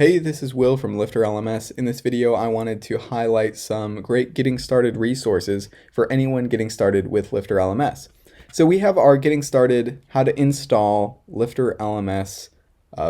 Hey, this is Will from LifterLMS. In this video, I wanted to highlight some great getting started resources for anyone getting started with LifterLMS. So we have our getting started how to install LifterLMS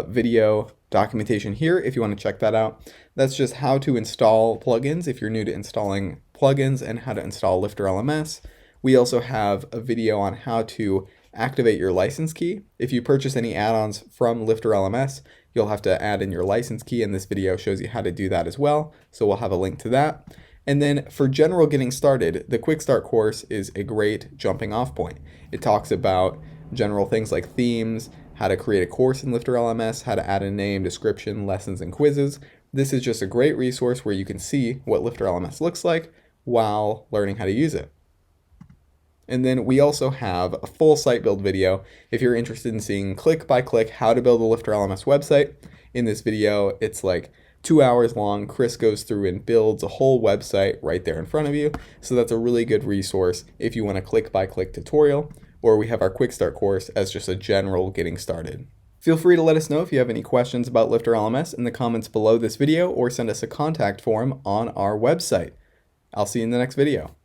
video documentation here if you want to check that out. That's just how to install plugins if you're new to installing plugins and how to install LifterLMS. We also have a video on how to activate your license key. If you purchase any add-ons from LifterLMS, you'll have to add in your license key, and this video shows you how to do that as well. So we'll have a link to that. And then for general getting started, the Quick Start course is a great jumping off point. It talks about general things like themes, how to create a course in LifterLMS, how to add a name, description, lessons, and quizzes. This is just a great resource where you can see what LifterLMS looks like while learning how to use it. And then we also have a full site build video if you're interested in seeing click by click how to build a LifterLMS website. In this video, it's like 2 hours long. Chris goes through and builds a whole website right there in front of you. So that's a really good resource if you want a click by click tutorial, or we have our Quick Start course as just a general getting started. Feel free to let us know if you have any questions about LifterLMS in the comments below this video, or send us a contact form on our website. I'll see you in the next video.